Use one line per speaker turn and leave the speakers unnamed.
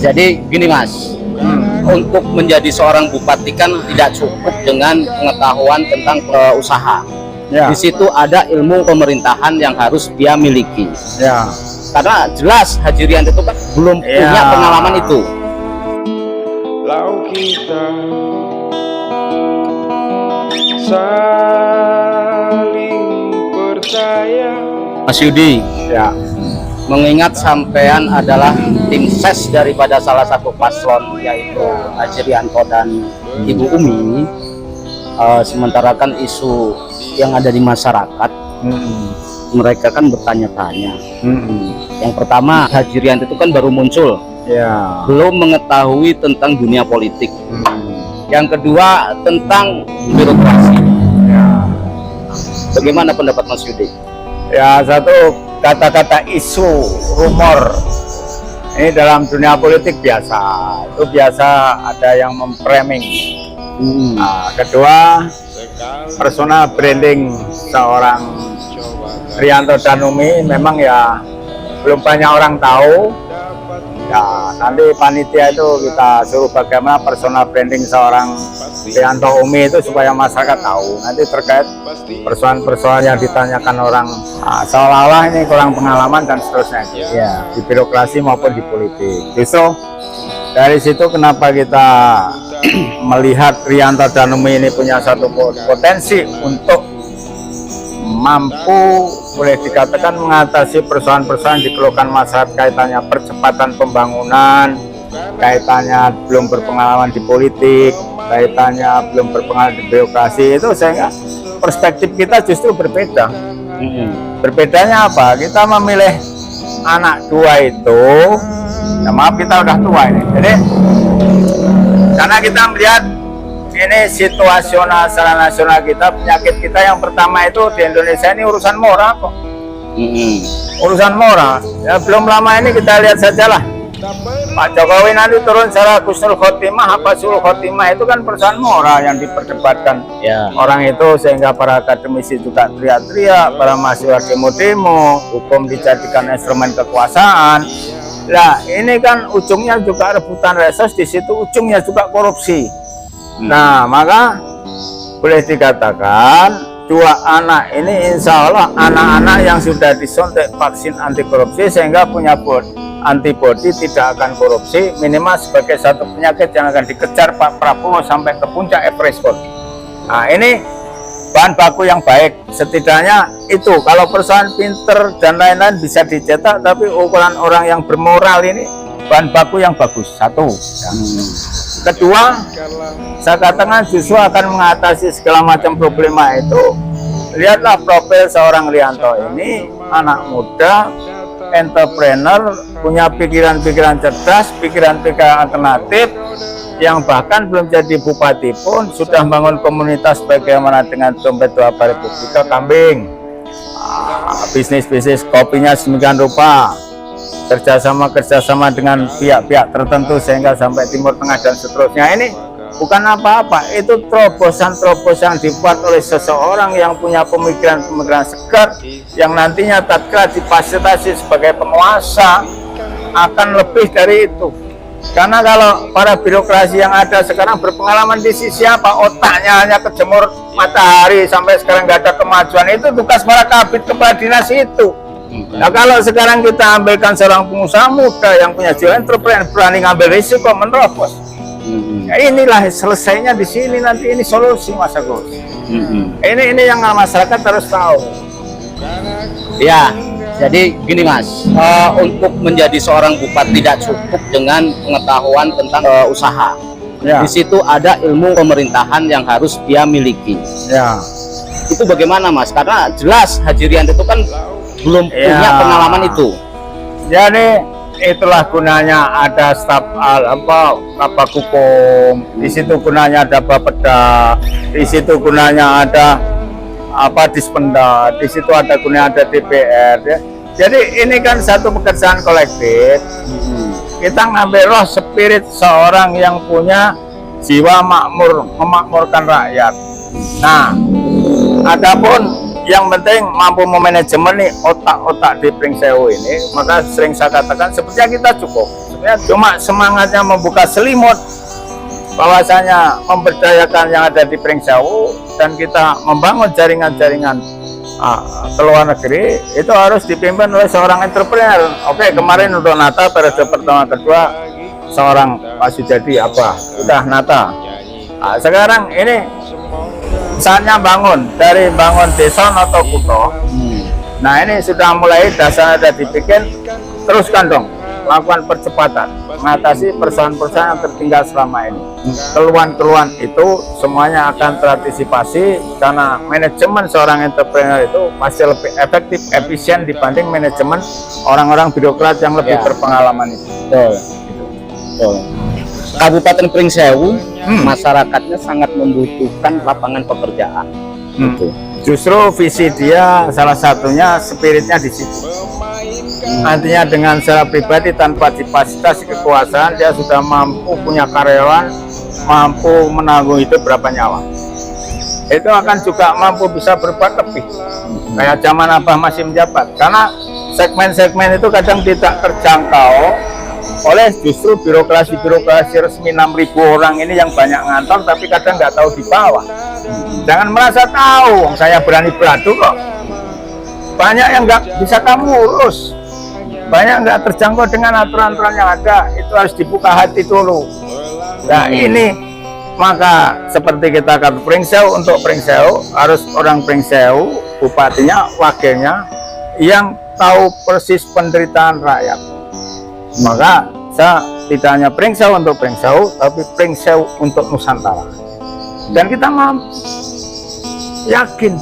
Jadi gini Mas, untuk menjadi seorang bupati kan tidak cukup dengan pengetahuan tentang usaha.
Ya.
Di situ ada ilmu pemerintahan yang harus dia miliki.
Ya.
Karena jelas Haji Rianto itu kan belum punya pengalaman itu.
Lalu kita saling percaya.
Mas Yudi,
Ya.
mengingat sampean adalah tim ses daripada salah satu paslon yaitu Haji Rianto dan Ibu Umi, sementara kan isu yang ada di masyarakat, mereka kan bertanya-tanya. Yang pertama, Haji Rianto itu kan baru muncul,
Ya.
belum mengetahui tentang dunia politik. Yang kedua, tentang birokrasi.
Ya.
Bagaimana pendapat Mas Yudi?
Ya, satu kata-kata isu, rumor ini dalam dunia politik biasa. Itu biasa ada yang memframing. Nah, kedua, personal branding seorang Rianto dan Umi memang ya belum banyak orang tahu. Ya, nanti panitia itu kita suruh bagaimana personal branding seorang Rianto Umi itu supaya masyarakat tahu. Nanti terkait persoalan-persoalan yang ditanyakan orang, seolah-olah ini kurang pengalaman dan seterusnya. Ya, di birokrasi maupun di politik. Justru dari situ kenapa kita melihat Rianto dan Umi ini punya satu potensi untuk mampu boleh dikatakan mengatasi persoalan-persoalan yang dikeluhkan masyarakat, kaitannya percepatan pembangunan, kaitannya belum berpengalaman di politik, kaitannya belum berpengalaman di birokrasi, itu sehingga perspektif kita justru berbeda. Berbedanya apa? Kita memilih anak dua itu, ya maaf kita udah tua ini, jadi karena kita melihat ini situasional secara nasional kita, penyakit kita yang pertama itu di Indonesia ini urusan moral kok. Urusan moral. Ya belum lama ini kita lihat sajalah. Pak Jokowi nanti turun secara husnul khotimah, apa sulul khotimah, itu kan persoalan moral yang diperdebatkan orang itu, sehingga para akademisi juga teriak-teriak, para mahasiswa demo-demo, hukum dijadikan instrumen kekuasaan. Nah ini kan ujungnya juga rebutan reses, di situ ujungnya juga korupsi. Nah, maka boleh dikatakan dua anak ini insya Allah anak-anak yang sudah disuntik vaksin anti korupsi sehingga punya antibodi tidak akan korupsi, minimal sebagai satu penyakit yang akan dikejar Pak Prabowo sampai ke puncak Everest. Nah, ini bahan baku yang baik. Setidaknya itu kalau persoalan pinter dan lain-lain bisa dicetak, tapi ukuran orang yang bermoral ini bahan baku yang bagus. Satu. Kedua, saya katakan justru akan mengatasi segala macam problema itu. Lihatlah profil seorang Rianto ini, anak muda, entrepreneur, punya pikiran-pikiran cerdas, pikiran-pikiran alternatif, yang bahkan belum jadi bupati pun sudah bangun komunitas bagaimana dengan dompet dua Republika Kambing, bisnis-bisnis kopinya sedemikian rupa, kerjasama dengan pihak-pihak tertentu sehingga sampai Timur Tengah dan seterusnya. Ini bukan apa-apa, itu terobosan-terobosan dibuat oleh seseorang yang punya pemikiran-pemikiran segar, yang nantinya tatkala difasilitasi sebagai penguasa akan lebih dari itu. Karena kalau para birokrasi yang ada sekarang berpengalaman di sisi apa, otaknya hanya kejemur matahari sampai sekarang nggak ada kemajuan, itu tugas para kabit kepala dinas itu. Nah kalau sekarang kita ambilkan seorang pengusaha muda yang punya jiwa entrepreneur, berani ngambil risiko, menerobos. Ya inilah selesainya di sini nanti, ini solusi Mas Agus. Ini yang masyarakat harus tahu.
Ya, jadi gini Mas, untuk menjadi seorang bupati tidak cukup dengan pengetahuan tentang usaha. Di situ ada ilmu pemerintahan yang harus dia miliki. Itu bagaimana Mas? Karena jelas Haji Rianto itu kan belum punya pengalaman itu.
Jadi itulah gunanya ada staf kabak hukum, di situ gunanya ada bapeda, di situ gunanya ada dispenda, di situ ada gunanya ada DPR. Ya. Jadi ini kan satu pekerjaan kolektif. Kita ngambil roh spirit seorang yang punya jiwa makmur, memakmurkan rakyat. Nah, adapun yang penting mampu memanajemen nih otak-otak di Pringsewu ini, maka sering saya katakan sepertinya kita cukup. ya cuma semangatnya membuka selimut bahwasanya memberdayakan yang ada di Pringsewu dan kita membangun jaringan-jaringan ke luar negeri itu harus dipimpin oleh seorang entrepreneur. Oke, kemarin untuk Nata periode pertama kedua seorang Pak Sujadi apa udah Nata. Sekarang ini saatnya bangun dari bangun desa atau kuto. Nah ini sudah mulai dasar ada dibikin, teruskan dong lakukan percepatan mengatasi persoalan-persoalan yang tertinggal selama ini. Keluhan-keluhan itu semuanya akan terantisipasi karena manajemen seorang entrepreneur itu pasti lebih efektif, efisien dibanding manajemen orang-orang birokrat yang lebih berpengalaman itu.
Betul. Kabupaten Pringsewu masyarakatnya sangat membutuhkan lapangan pekerjaan. Gitu.
Justru visi dia salah satunya spiritnya di situ. Artinya dengan secara pribadi tanpa difasilitasi kekuasaan dia sudah mampu punya karyawan, mampu menanggung hidup berapa nyawa. Itu akan juga mampu bisa berbuat lebih. Kayak zaman Abah masih menjabat. Karena segmen-segmen itu kadang tidak terjangkau oleh justru birokrasi-birokrasi resmi 6.000 orang ini yang banyak ngantor tapi kadang nggak tahu di bawah. Jangan merasa tahu, saya berani beradu kok. Banyak yang nggak bisa kamu urus, banyak nggak terjangkau dengan aturan-aturan yang ada. Itu harus dibuka hati dulu. Nah ini maka seperti kita kata Pringsewu, untuk Pringsewu harus orang Pringsewu, bupatinya, wakilnya yang tahu persis penderitaan rakyat. Maka saya tidak hanya Pringsewu untuk Pringsewu, tapi Pringsewu untuk Nusantara. Dan kita mampu, yakin